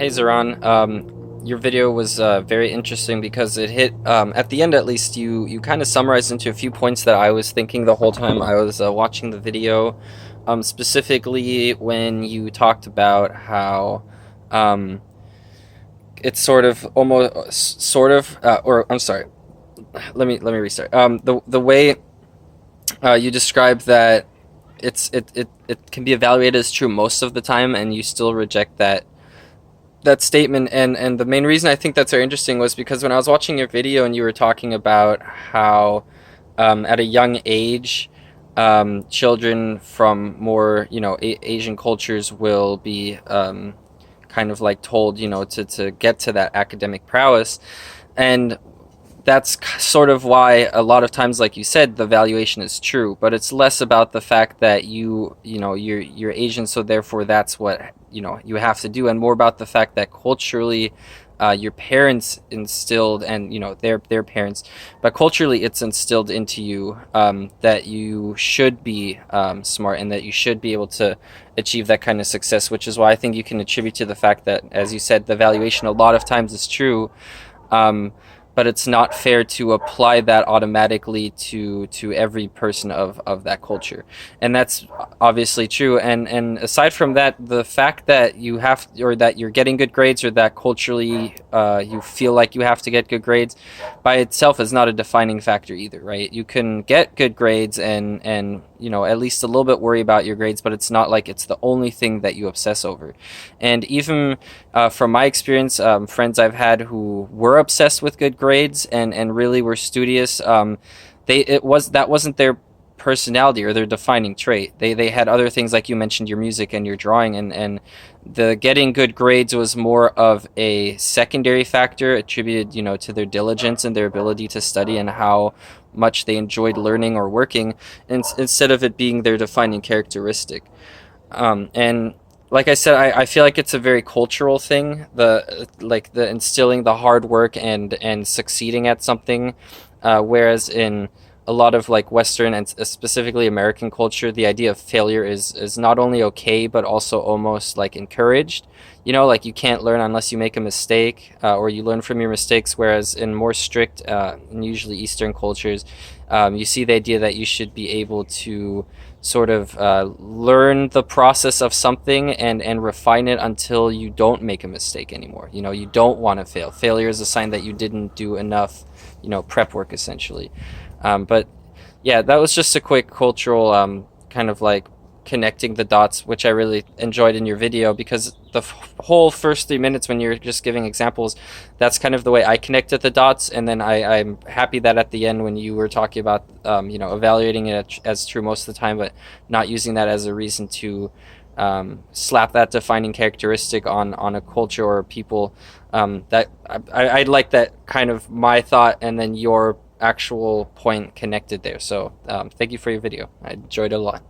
Hey Ziran, your video was very interesting because it hit at the end, at least you kind of summarized into a few points that I was thinking the whole time I was watching the video. Specifically when you talked about how um, it's sort of almost sort of or I'm sorry, let me restart. The way you described that it can be evaluated as true most of the time, and you still reject that statement. And the main reason I think that's very interesting was because when I was watching your video and you were talking about how at a young age children from more Asian cultures will be kind of like told to get to that academic prowess. And that's sort of why a lot of times, like you said, the valuation is true, but it's less about the fact that you're Asian, so therefore that's what you have to do, and more about the fact that culturally, your parents instilled, and their parents, but culturally it's instilled into you that you should be smart and that you should be able to achieve that kind of success, which is why I think you can attribute to the fact that, as you said, the valuation a lot of times is true. Um, but it's not fair to apply that automatically to every person of that culture, and that's obviously true. And aside from that, the fact that you have, or that you're getting good grades, or that culturally you feel like you have to get good grades, by itself is not a defining factor either, right? You can get good grades and at least a little bit worry about your grades, but it's not like it's the only thing that you obsess over. And even from my experience, friends I've had who were obsessed with good grades and really were studious, that wasn't their personality or their defining trait. They had other things, like you mentioned, your music and your drawing, and the getting good grades was more of a secondary factor attributed to their diligence and their ability to study and how much they enjoyed learning or working, instead of it being their defining characteristic. And like I said, I feel like it's a very cultural thing. The instilling the hard work and succeeding at something, whereas in a lot of like Western and specifically American culture, the idea of failure is not only okay but also almost like encouraged. Like you can't learn unless you make a mistake, or you learn from your mistakes. Whereas in more strict, and usually Eastern cultures, you see the idea that you should be able to sort of learn the process of something and refine it until you don't make a mistake anymore. You don't want to fail. Failure is a sign that you didn't do enough, prep work essentially. But yeah, that was just a quick cultural kind of like connecting the dots, which I really enjoyed in your video, because the whole first 3 minutes when you're just giving examples, that's kind of the way I connected the dots. And then I'm happy that at the end when you were talking about evaluating it as true most of the time, but not using that as a reason to slap that defining characteristic on a culture or people, that I like that kind of my thought and then your actual point connected there. So thank you for your video. I enjoyed it a lot.